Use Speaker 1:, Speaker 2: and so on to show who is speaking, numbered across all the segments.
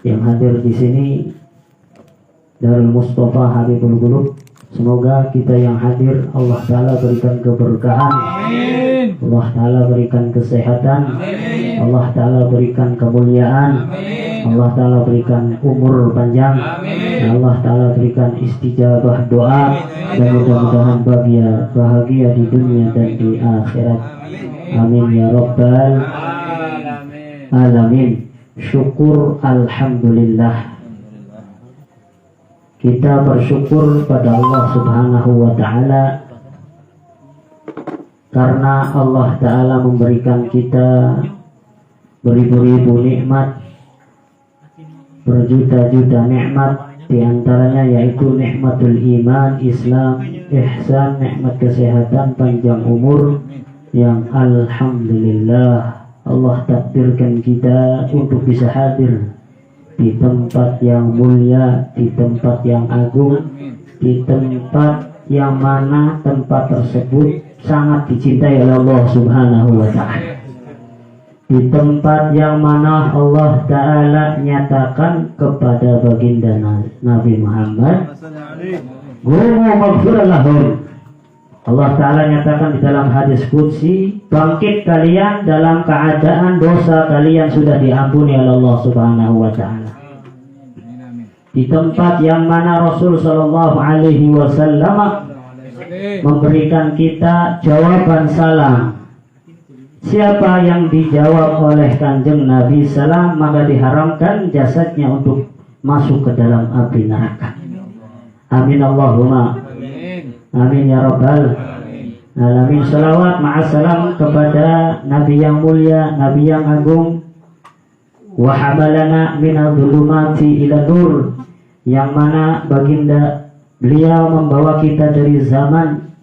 Speaker 1: yang hadir di sini Darul Mustafa Habibul Qulub. Semoga kita yang hadir Allah Ta'ala berikan keberkahan, Allah Ta'ala berikan kesehatan, Allah Ta'ala berikan kemuliaan, Allah Ta'ala berikan umur panjang, Allah Ta'ala berikan istijabah doa, dan mudah-mudahan bahagia di dunia dan di akhirat. Amin ya Rabbal Alamin. Syukur alhamdulillah. Kita bersyukur pada Allah Subhanahu wa Ta'ala karena Allah Ta'ala memberikan kita beribu-ribu nikmat, berjuta-juta nikmat, diantaranya yaitu nikmatul iman, Islam, ihsan, nikmat kesehatan, panjang umur yang alhamdulillah Allah takdirkan kita untuk bisa hadir di tempat yang mulia, di tempat yang agung, di tempat yang mana tempat tersebut sangat dicintai oleh Allah Subhanahu wa Ta'ala, di tempat yang mana Allah Ta'ala nyatakan kepada baginda Nabi Muhammad, "Qumu maghfirah lahum." Allah Ta'ala nyatakan di dalam hadis qudsi, bangkit kalian dalam keadaan dosa kalian sudah diampuni oleh Allah Subhanahu wa Ta'ala. Di tempat yang mana Rasul Sallallahu Alaihi Wasallam memberikan kita jawaban salam. Siapa yang dijawab oleh Kanjeng Nabi salam, maka diharamkan jasadnya untuk masuk ke dalam api neraka. Amin Allahumma amin ya Rabbal Alamin. Salawat ma'assalam kepada Nabi yang mulia, Nabi yang agung, wa hamalana minadh-dhulumati ila nur, yang mana baginda beliau membawa kita dari zaman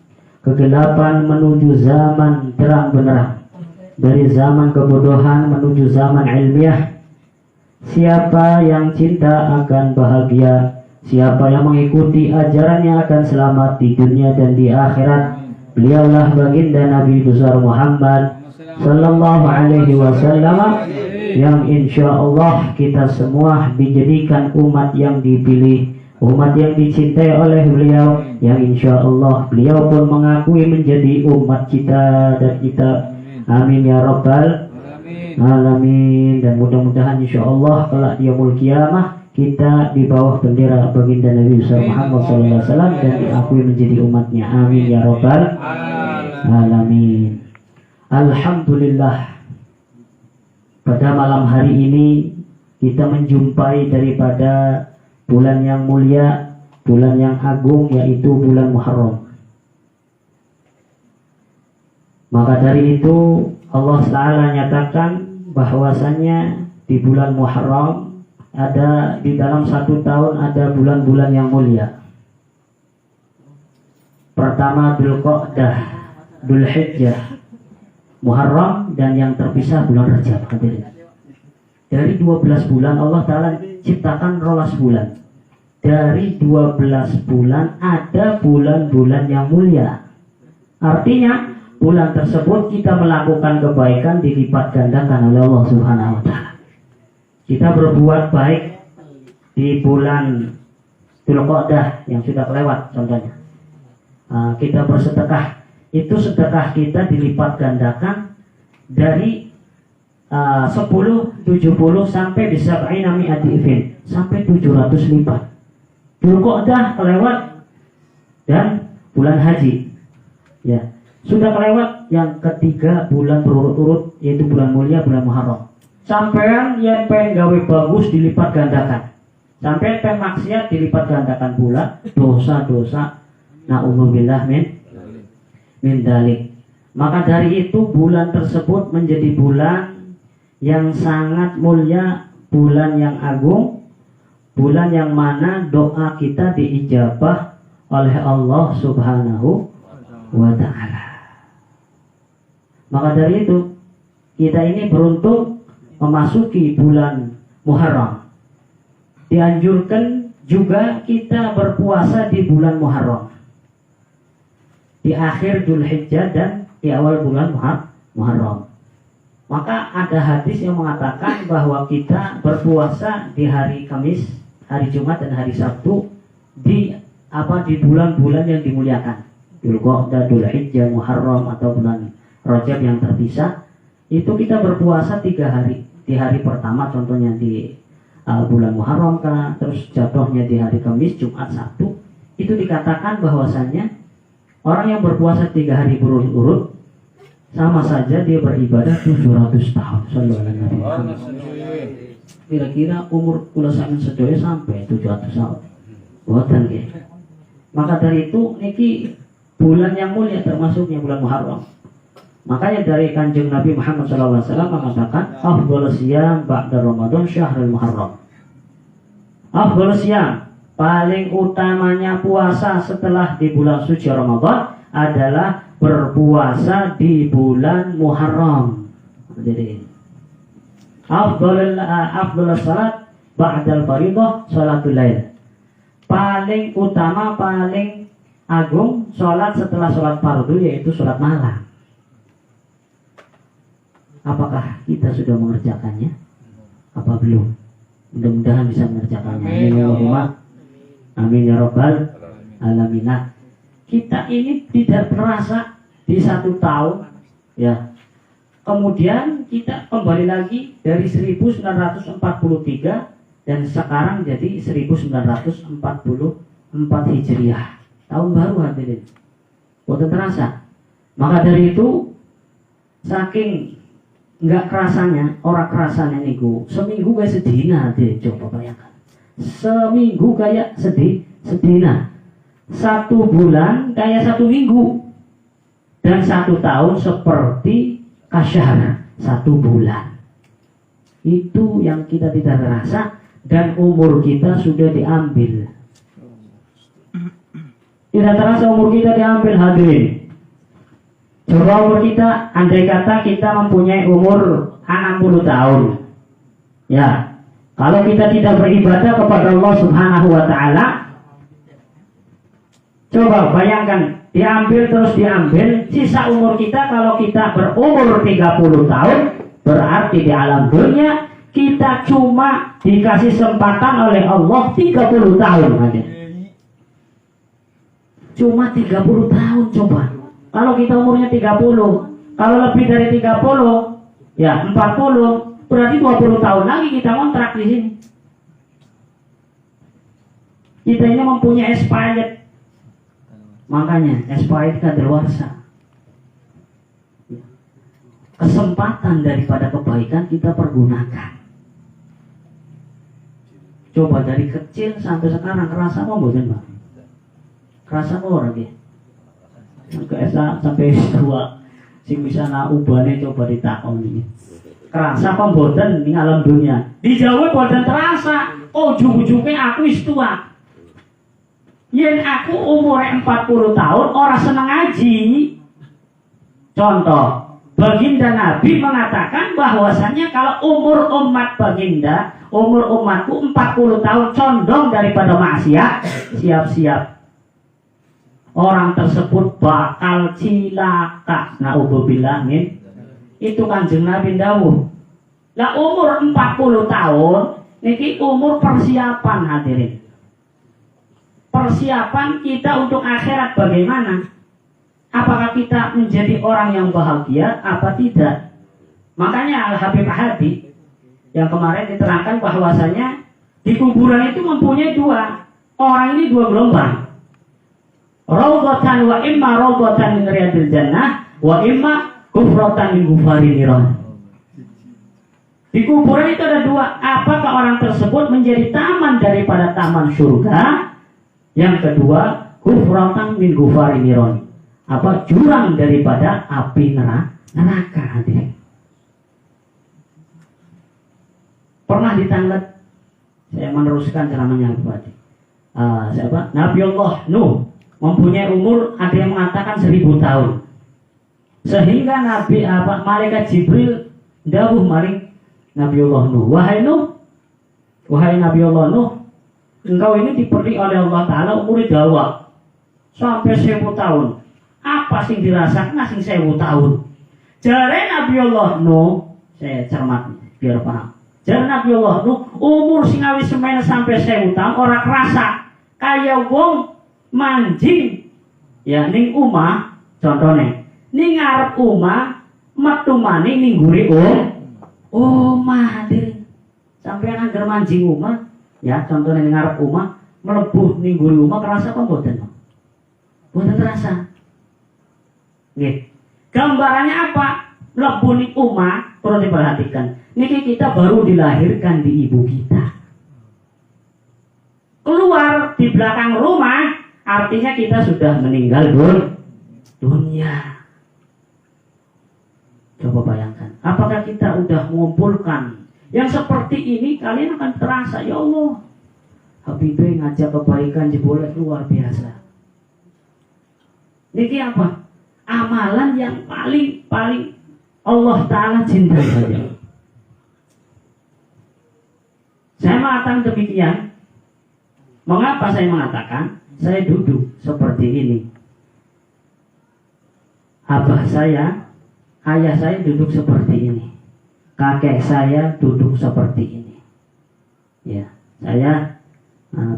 Speaker 1: kegelapan menuju zaman terang benderang, dari zaman kebodohan menuju zaman ilmiah. Siapa yang cinta akan bahagia, siapa yang mengikuti ajarannya akan selamat di dunia dan di akhirat. Beliaulah baginda Nabi besar Muhammad Sallallahu Alaihi Wasallam, yang insya Allah kita semua dijadikan umat yang dipilih, umat yang dicintai oleh beliau, yang insya Allah beliau pun mengakui menjadi umat kita dan kita. Amin ya Rabbal Alamin. Dan mudah-mudahan insya Allah kelak di yaumul qiyamah kita di bawah bendera baginda Nabi Muhammad SAW dan diakui menjadi umatnya. Amin ya Rabbal Alamin. Alhamdulillah, pada malam hari ini kita menjumpai daripada bulan yang mulia, bulan yang agung, yaitu bulan Muharram. Maka dari itu Allah Ta'ala nyatakan bahwasannya di bulan Muharram ada, di dalam satu tahun ada bulan-bulan yang mulia. Pertama Dzulqa'dah, Dzulhijjah, Muharram, dan yang terpisah bulan Rajab. Dari 12 bulan Allah Ta'ala ciptakan 12 bulan. Dari 12 bulan ada bulan-bulan yang mulia. Artinya bulan tersebut kita melakukan kebaikan dilipat gandakan oleh Allah Subhanahu wa Ta'ala. Kita berbuat baik di bulan Dzulqa'dah yang sudah kelewat contohnya. Kita bersedekah, itu sedekah kita dilipat gandakan dari 10, 70 sampai bisa ba'inami adifin, sampai 700 lipat. Dzulqa'dah kelewat dan bulan haji ya sudah kelewat, yang ketiga bulan berurut-urut yaitu bulan mulia, bulan Muharram. Sampean yang pengen gawe bagus dilipat gandakan, sampean pengen maksiat dilipat gandakan pula dosa-dosa, na'udzubillah min dalik. Maka dari itu bulan tersebut menjadi bulan yang sangat mulia, bulan yang agung, bulan yang mana doa kita diijabah oleh Allah Subhanahu wa Ta'ala. Maka dari itu kita ini beruntung memasuki bulan Muharram. Dianjurkan juga kita berpuasa di bulan Muharram, di akhir Dzulhijjah dan di awal bulan Muharram. Maka ada hadis yang mengatakan bahwa kita berpuasa di hari Kamis, hari Jumat dan hari Sabtu di bulan-bulan yang dimuliakan. Dzulqa'dah, Dzulhijjah, Muharram atau bulan Rajab yang terpisah. Itu kita berpuasa 3 hari. Di hari pertama contohnya di bulan Muharram kan, terus jatuhnya di hari Kamis, Jumat, Sabtu. Itu dikatakan bahwasannya orang yang berpuasa 3 hari berurut-urut sama saja dia beribadah 700 tahun. Sallallahu alaihi wasallam. Kira-kira umur kula sampeyan sedaya sampai 700 tahun. Boten nggih. Maka dari itu niki bulan yang mulia termasuknya bulan Muharram. Makanya dari Kanjeng Nabi Muhammad SAW mengatakan afdhalus siyam ba'da Ramadan syahrul Muharram. Afdhalus siyam, paling utamanya puasa setelah di bulan suci Ramadan adalah berpuasa di bulan Muharram. Jadi afdhalus salat ba'dal fardhah salatul lail. Paling utama, paling agung salat setelah salat fardu yaitu salat malam. Apakah kita sudah mengerjakannya? Apa belum? Mudah-mudahan bisa mengerjakannya. Amin ya rabbal alamin. Kita ini tidak terasa di 1 tahun, ya. Kemudian kita kembali lagi dari 1943 dan sekarang jadi 1944 Hijriah. Tahun baru hadirin. Boten terasa. Maka dari itu saking nggak kerasanya, orang kerasanya niku seminggu kayak sedina deh, coba bayangkan. Seminggu kayak sedina. 1 bulan kayak 1 minggu. Dan 1 tahun seperti kasyahar 1 bulan. Itu yang kita tidak terasa dan umur kita sudah diambil. Tidak terasa umur kita diambil hadirin. Coba umur kita, andai kata kita mempunyai umur 60 tahun. Ya, kalau kita tidak beribadah kepada Allah Subhanahu wa Ta'ala, coba bayangkan, diambil terus diambil, sisa umur kita kalau kita berumur 30 tahun, berarti di alam dunia kita cuma dikasih kesempatan oleh Allah 30 tahun aja. Cuma 30 tahun coba. Kalau kita umurnya 30, kalau lebih dari 30, ya 40, berarti 20 tahun lagi kita kontrak di sini. Kita ini mempunyai expired. Makanya expired kadaluarsa. Kesempatan daripada kebaikan kita pergunakan. Coba dari kecil sampai sekarang kerasa apa mboten, Pak? Kerasa apa ora nggih? Ke SA sampai tua sing bisa ubane coba ditakoni. Kerasa apa mboten ning alam dunia? Dijawab mboten terasa. Oh, ujung-ujungnya aku wis tua. Yen aku umurnya 40 tahun orang seneng ngaji. Contoh, Baginda Nabi mengatakan bahwasanya kalau umur umat baginda, umur umatku 40 tahun condong daripada maksiat, siap-siap orang tersebut bakal cilaka. Na'udzubillah min. Itu Kanjeng Nabi dawuh. Lah umur 40 tahun niki umur persiapan hadirin. Persiapan kita untuk akhirat bagaimana? Apakah kita menjadi orang yang bahagia apa tidak? Makanya Al-Habib Hadi yang kemarin diterangkan bahwasanya di kuburan itu mempunyai 2 orang ini 2 gelombang. Raudhatan wa imma raudhatan min riyadil jannah wa imma kufratan min ghufarin niran. Di kuburan itu ada 2. Apakah orang tersebut menjadi taman daripada taman surga? Yang kedua, kufratan min ghufarin niran. Apa jurang daripada api neraka hadirin. Pernah ditanglet, saya meneruskan ceramahnya Bupati. Siapa? Nabiullah Nuh mempunyai umur ada yang mengatakan 1000 tahun. Sehingga malaikat Jibril dawuh maring Nabiullah Nuh, wahai Nabiullah Nuh, engkau ini diberi oleh Allah Ta'ala umur dawa sampai 1000 tahun. Apa sing dirasakan sing 1000 tahun? Jare Nabiullah Nuh, saya cermat biar paham. Jadi Nabi Allah Nuh umur singawi semena sampai 1000 tahun orang kerasa kaya wong manjing ya ning omah contohnya ning ngarep omah metu maning ning guri omah hadirin sampeyan anggar manjing omah ya contohnya ning ngarep omah mlebu ning guri omah kerasa apa mboten? Mboten terasa. Nggih. Gambarannya apa? Mlebu ning omah perlu diperhatikan. Niki kita baru dilahirkan di ibu kita. Keluar di belakang rumah artinya kita sudah meninggal dunia. Coba bayangkan, apakah kita udah mengumpulkan yang seperti ini? Kalian akan terasa, ya Allah, Habibie ngajak kebaikan jeboleh luar biasa. Niki apa? Amalan yang paling Allah Ta'ala cintai saja. Saya mengatakan demikian. Mengapa saya mengatakan? Saya duduk seperti ini. Abah saya, ayah saya duduk seperti ini. Kakek saya duduk seperti ini. Ya, saya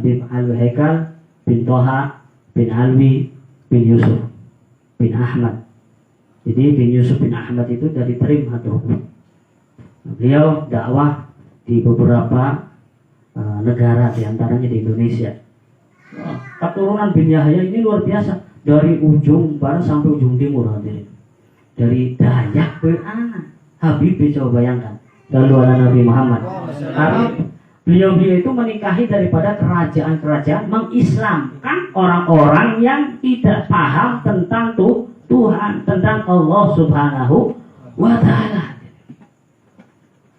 Speaker 1: bin Alwi Haikal, bin Toha, bin Alwi, bin Yusuf, bin Ahmad. Jadi bin Yusuf bin Ahmad itu dari Trim atau beliau dakwah di beberapa negara, diantaranya di Indonesia. Keturunan bin Yahya ini luar biasa, dari ujung barat sampai ujung timur hadirin. Dari Dayak ke Habibie, coba bayangkan. Lalu ada Nabi Muhammad. Karena beliau itu menikahi daripada kerajaan-kerajaan mengislamkan orang-orang yang tidak paham tentang Tuhan, tentang Allah Subhanahu wa Ta'ala.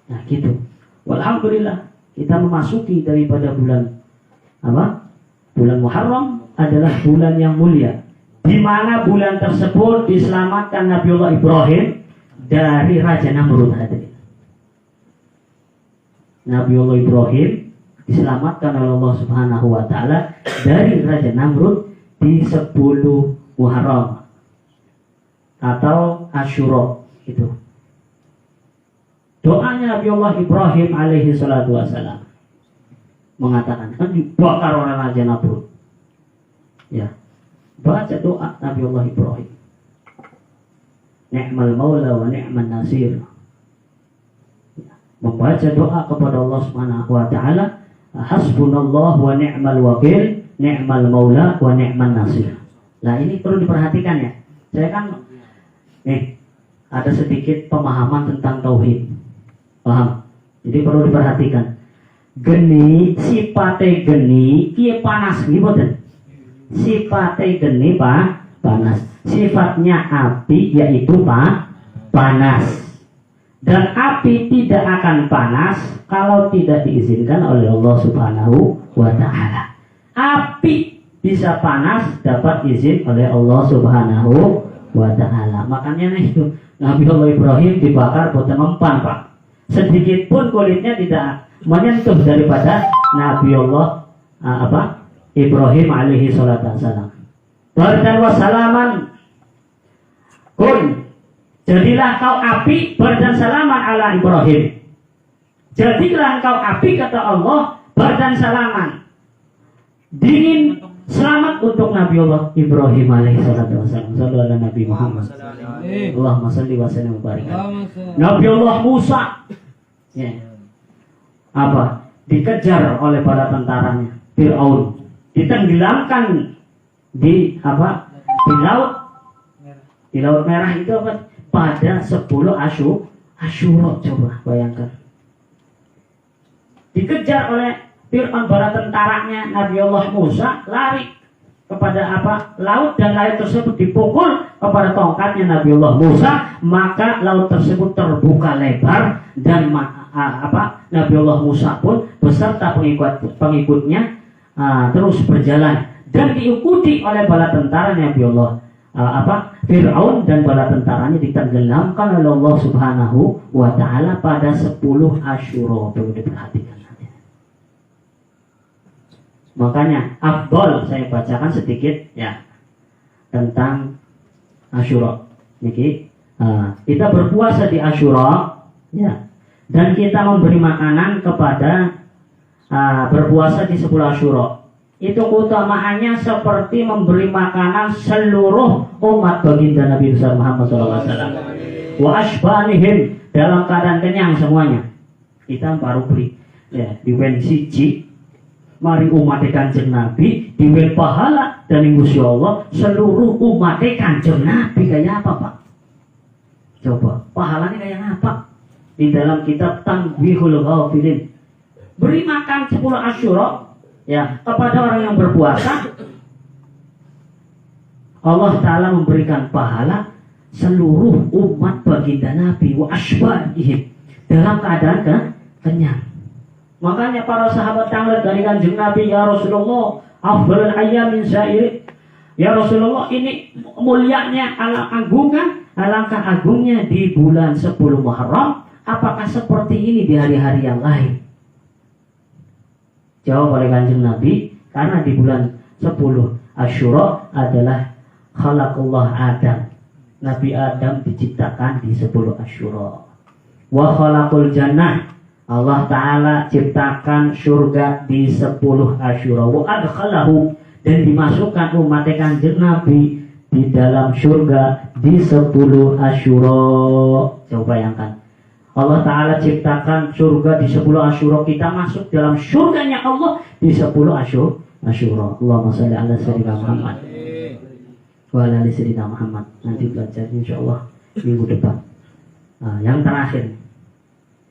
Speaker 1: Nah gitu. Walhamdulillah kita memasuki daripada bulan apa? Bulan Muharram adalah bulan yang mulia, di mana bulan tersebut diselamatkan Nabiullah Ibrahim dari Raja Namrud hadirin. Nabiullah Ibrahim diselamatkan oleh Allah Subhanahu wa Ta'ala dari Raja Namrud di 10 Muharram atau Asyura itu. Doanya Nabiullah Ibrahim alaihi salatu wassalam mengatakan, kan dibakar oleh Raja Namrud. Ya, baca doa Nabiullah Ibrahim. Ni'mal maula wa ni'man nasir. Membaca doa kepada Allah Subhanahu wa Ta'ala, hasbunallah wa ni'mal wakil, ni'mal maula wa ni'man nasir. Nah ini perlu diperhatikan ya. Saya kan ada sedikit pemahaman tentang tauhid. Paham? Jadi perlu diperhatikan. Geni, sifate geni, kia panas nih boten. Sifate geni panas. Sifatnya api yaitu panas. Dan api tidak akan panas kalau tidak diizinkan oleh Allah Subhanahu wa Ta'ala. Api bisa panas dapat izin oleh Allah Subhanahu wa Ta'ala. Makanya itu Nabiullah Ibrahim dibakar boten mempan, Pak. Sedikit pun kulitnya tidak menyentuh daripada Nabiullah Ibrahim alaihi salatu wassalam. Bardan wassalaman kun, jadilah kau api, bardan salaman ala Ibrahim. Jadilah kau api, kata Allah, bardan salaman, dingin selamat untuk Nabiullah Ibrahim alaihi salatu wassalam. Sallu ala Nabi Muhammad. Allahumma salli wa sallim wa barik. Nabiullah Musa dikejar oleh para tentaranya Fir'aun, ditenggelamkan di laut merah itu pada 10 Asyura. Coba bayangkan, dikejar oleh Fir'aun, bala tentaranya Nabiullah Musa lari kepada laut, dan laut tersebut dipukul kepada tongkatnya Nabiullah Musa, maka laut tersebut terbuka lebar, dan Nabiullah Musa pun beserta pengikutnya terus berjalan, dan diikuti oleh bala tentara Nabiullah Fir'aun, dan bala tentaranya ditenggelamkan oleh Allah Subhanahu wa Ta'ala pada 10 Asyura. Perlu diperhatikan. Makanya afdol saya bacakan sedikit ya tentang Asyura. Niki kita berpuasa di Asyura Ya. Dan kita memberi makanan kepada berpuasa di 10 Asyura. Itu keutamaannya seperti memberi makanan seluruh umat baginda Nabi besar Muhammad SAW. Wa ashbanihim, dalam keadaan kenyang semuanya. Kita baru beri ya diwen siji mari umat Kanjeng Nabi diwen pahala dan Gusti Allah seluruh umat Kanjeng Nabi. Kayak apa, Pak? Coba pahalanya kayak apa? Di dalam kitab Tanbihul Ghafilin, beri makan 10 Asyura ya kepada orang yang berpuasa, Allah Ta'ala memberikan pahala seluruh umat baginda Nabi wa ashbahihim, dalam keadaan kenyang. Makanya para sahabat tanglet dari Kanjeng Nabi, ya Rasulullah, afdhalul ayyamin sa'iri, ya Rasulullah, ini mulianya, alangkah agungnya di bulan 10 Muharram. Apakah seperti ini di hari-hari yang lain? Jawab oleh Kanjeng Nabi, karena di bulan 10 Asyura adalah khalaqullah Adam. Nabi Adam diciptakan di 10 Asyura. Wa khalaqul jannah, Allah Ta'ala ciptakan surga di 10 Asyura. Wa adkhalahu, dan dimasukkan umat Kanjeng Nabi di dalam surga di 10 Asyura. Coba bayangkan, Allah Ta'ala ciptakan surga di 10 Asyura, kita masuk dalam surganya Allah di 10 Asyura. Allahumma shalli ala sayyidina Muhammad wa ala ali sayyidina Muhammad. Nanti belajar insyaallah minggu depan. Yang terakhir,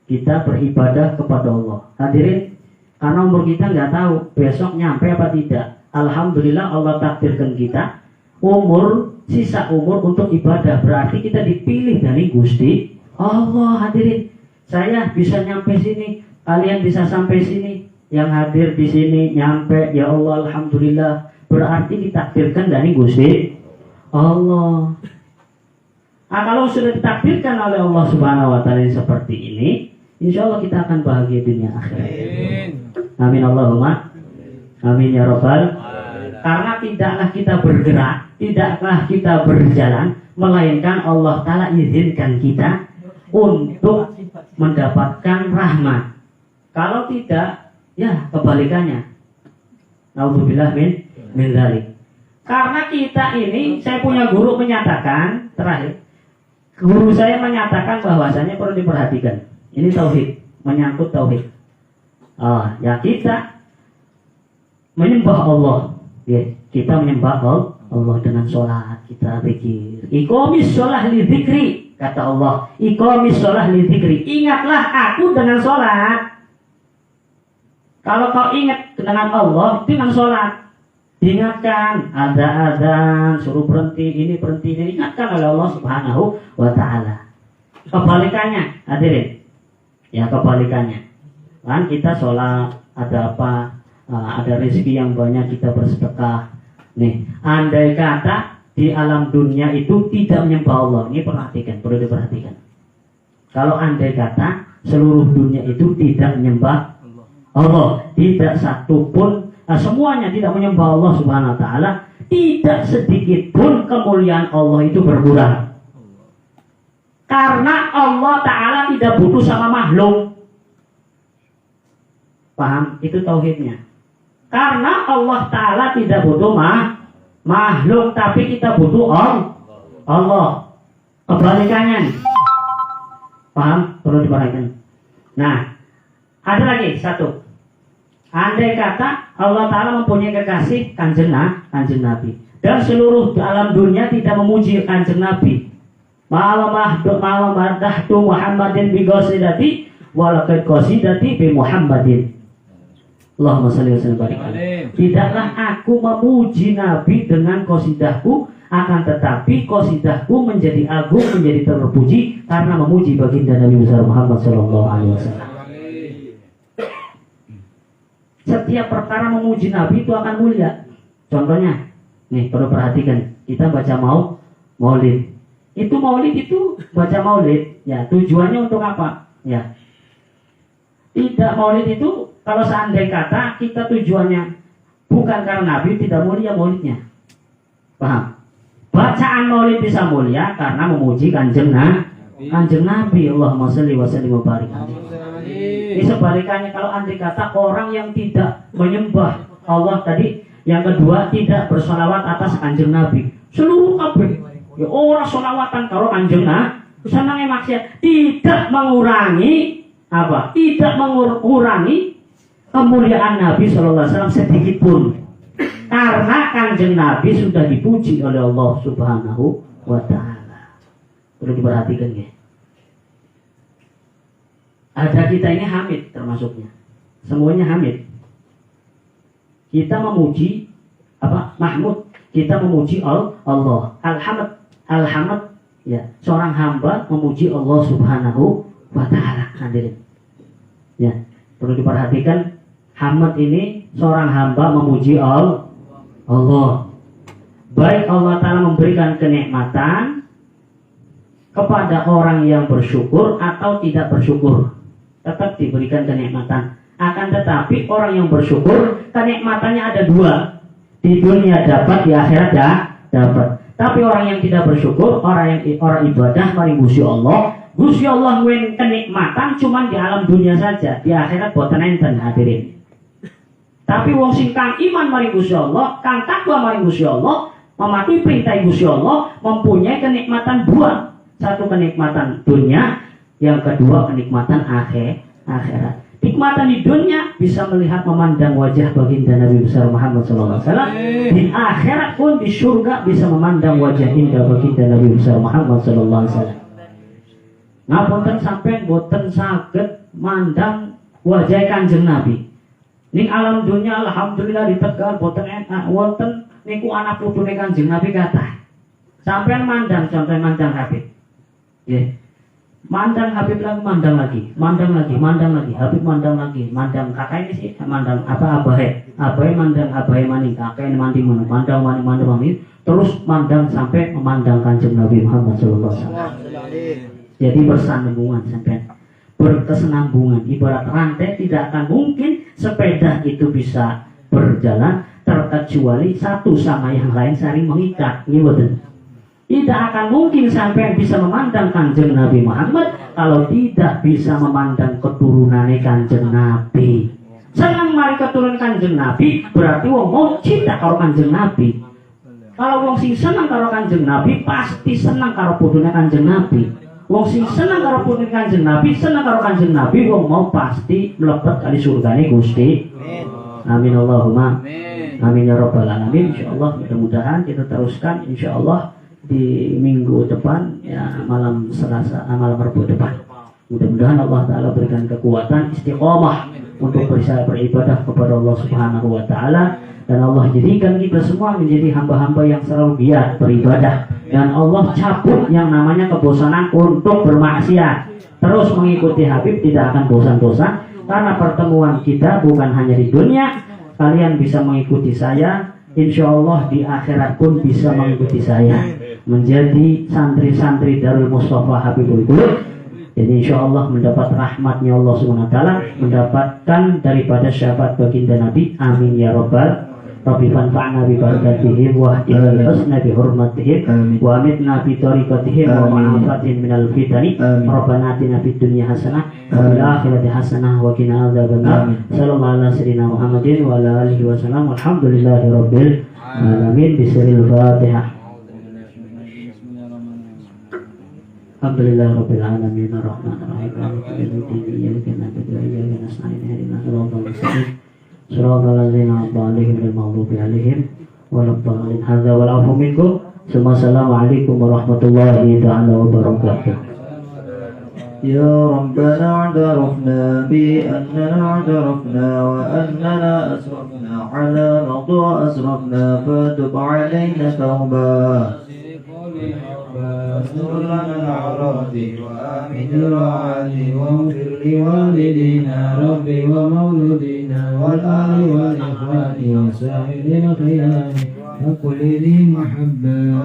Speaker 1: kita beribadah kepada Allah. Hadirin, karena umur kita nggak tahu besok nyampe apa tidak. Alhamdulillah Allah takdirkan kita sisa umur untuk ibadah. Berarti kita dipilih dari Gusti Allah. Hadirin, saya bisa nyampe sini, kalian bisa sampai sini, yang hadir di sini nyampe, ya Allah alhamdulillah, berarti ditakdirkan dari Gusti Allah. Kalau sudah ditakdirkan oleh Allah Subhanahu wa Ta'ala seperti ini, insya Allah kita akan bahagia dunia akhirat. Amin Allahumma amin ya Rabbal. Karena tidaklah kita bergerak, tidaklah kita berjalan, melainkan Allah Ta'ala izinkan kita untuk mendapatkan rahmat. Kalau tidak, ya kebalikannya. Nauzubillah min dzalik. Karena kita ini, saya punya guru menyatakan, terakhir, guru saya menyatakan bahwasanya perlu diperhatikan. Ini tauhid, menyangkut tauhid. Ya kita menyembah Allah, ya, kita menyembah Allah dengan sholat, kita zikir. Iqamis sholah li dzikri, kata Allah. Iqamis sholah li dzikri, ingatlah aku dengan sholat. Kalau kau ingat dengan Allah, dengan sholat. Diingatkan, ada azan, suruh berhenti, ini berhenti, ini diingatkan oleh Allah Subhanahu wa Ta'ala. Kebalikannya, hadirin, ya kebalikannya. Kan kita sholat, ada apa? Ada rezeki yang banyak, kita bersedekah. Nih, andai kata di alam dunia itu tidak menyembah Allah, ini perhatikan, perlu diperhatikan. Kalau andai kata seluruh dunia itu tidak menyembah Allah, tidak satu pun, semuanya tidak menyembah Allah Subhanahu wa Ta'ala, tidak sedikit pun kemuliaan Allah itu berkurang. Karena Allah Ta'ala tidak butuh sama makhluk. Paham? Itu tauhidnya. Karena Allah Ta'ala tidak butuh makhluk, tapi kita butuh Allah. Kebalikannya. Paham? Perlu diperhatikan. Nah, ada lagi satu. Andai kata Allah Ta'ala mempunyai kekasih Kanjeng Nabi, dan seluruh alam dunia tidak memuji Kanjeng Nabi, ma'amadahtu Muhammadin bi qasidati walaqad qasidati bi Muhammadin. Allahumma shalli wa sallim barik alaihi. Tidaklah aku memuji Nabi dengan qasidahku, akan tetapi qasidahku menjadi agung, menjadi terpuji karena memuji baginda Nabi besar Muhammad sallallahu alaihi wasallam. Setiap perkara memuji Nabi itu akan mulia. Contohnya, nih perlu perhatikan, kita baca maulid. Itu maulid itu baca maulid, ya tujuannya untuk apa? Ya, tidak, maulid itu kalau seandainya kata kita tujuannya bukan karena Nabi, tidak mulia maulidnya. Paham? Bacaan maulid bisa mulia karena memuji Kanjeng Nabi. Kanjeng Nabi. Allahumma sholli wa sallim wa barik alaihi. Ini sebalikannya kalau andai kata orang yang tidak menyembah Allah tadi, yang kedua tidak bersolawat atas Kanjeng Nabi, seluruh kabeh ya orang solawatan kalau Kanjeng Nabi, senangnya maksiat, tidak mengurangi apa? Tidak mengurangi kemuliaan Nabi Sallallahu Alaihi Wasallam sedikit pun, karena Kanjeng Nabi sudah dipuji oleh Allah Subhanahu wa Ta'ala. Perlu diperhatikan ya. Ada kita ini hamid termasuknya, semuanya hamid. Kita memuji apa? Mahmud. Kita memuji Allah. Alhamd ya. Seorang hamba memuji Allah Subhanahu wa Ta'ala. Hadirin. Ya, perlu diperhatikan, hamd ini seorang hamba memuji Allah. Baik Allah Ta'ala memberikan kenikmatan kepada orang yang bersyukur atau tidak bersyukur, tetap diberikan kenikmatan. Akan tetapi orang yang bersyukur kenikmatannya ada dua, di dunia dapat, di akhirat ya dapat. Tapi orang yang tidak bersyukur, orang ibadah maring Gusti Allah wen kenikmatan cuman di alam dunia saja, di akhirat boten enten hadirin. Tapi wong sing kang iman maring Gusti Allah, kang takwa maring Gusti Allah, mematuhi perintah Gusti Allah, mempunyai kenikmatan dua. Satu kenikmatan dunia, yang kedua kenikmatan akhirat. Nikmatan di dunia bisa melihat memandang wajah baginda Nabi besar Muhammad SAW. Di akhirat pun di surga bisa memandang wajah indah baginda Nabi besar Muhammad SAW. Ngapunten sampean boten saged mandang wajah Kanjeng Nabi. Ning alam dunia alhamdulillah di Tegal boten enak wonten niku anak putune Kanjeng Nabi kathah. Sampean mandang contoh mandang Habib. Nggih. Mandang Habib lagi, mandang lagi, Habib mandang lagi, mandang kakak ini sih, mandang apa abahe mandang abahe maning, kakak ini mandang maning, terus mandang sampai memandang Kanjeng Nabi Muhammad SAW. Jadi bersambungan sampai berkesenambungan, ibarat rantai tidak akan mungkin sepeda itu bisa berjalan terkecuali satu sama yang lain saling mengikat, ini betul. Tidak akan mungkin sampai bisa memandang Kanjeng Nabi Muhammad kalau tidak bisa memandang keturunannya Kanjeng Nabi. Senang mari keturunan Kanjeng Nabi berarti wong mau cinta karo Kanjeng Nabi. Kalau wong sing senang karo Kanjeng Nabi pasti senang karo putune Kanjeng Nabi. Wong sing senang karo putune Kanjeng Nabi, senang karo Kanjeng Nabi, wong mau pasti mlebet kali surgane Gusti. Amin Allahumma amin ya rabbal alamin. Insyaallah mudah-mudahan kita teruskan insyaallah di minggu depan ya, malam Selasa, malam Rabu depan. Mudah-mudahan Allah Ta'ala berikan kekuatan istiqomah untuk beribadah kepada Allah Subhanahu wa Ta'ala, dan Allah jadikan kita semua menjadi hamba-hamba yang selalu giat beribadah, dan Allah cabut yang namanya kebosanan untuk bermaksiat. Terus mengikuti Habib tidak akan bosan-bosan, karena pertemuan kita bukan hanya di dunia. Kalian bisa mengikuti saya, insya Allah di akhirat pun bisa mengikuti saya menjadi santri-santri Darul Mustafa Habibul Qulub. Jadi insya Allah mendapat rahmatnya Allah SWT, mendapatkan daripada syafaat baginda Nabi. Amin ya rabbal Rabbi fanfa'na bi barakatihim wa hdina husna bi hurmatihim wa amitna bi tariqatihim wa ma'afatihim minal fitani. Rabbana atina fid dunya hasanah wa fil akhirati hasanah wa qina adzabannar. Sallallahu ala sayyidina Muhammadin wa ala alihi wa sallam. Alhamdulillahi rabbil alamin. Bismillahil Fatihah. Alhamdulillah rabbil alamin arrahmanir rahim maliki yaumiddin iyyaka na'budu wa iyyaka nasta'in ihdinas siratal mustaqim siratal ladzina an'amta 'alaihim ghairil maghdubi 'alaihim waladdallin. Hadza wal 'afwu minkum. Assalamualaikum warahmatullahi ta'ala wabarakatuh.
Speaker 2: يا ربنا اعترفنا بأننا اعترفنا وأننا أسرفنا على مرضى أسرفنا فتب علينا توبة واستر لنا الأعراض وآمن الرعاة واغفر لوالدينا ربي ومولودينا والآل والإخوان وسائر الخيام وكل ذي محبة.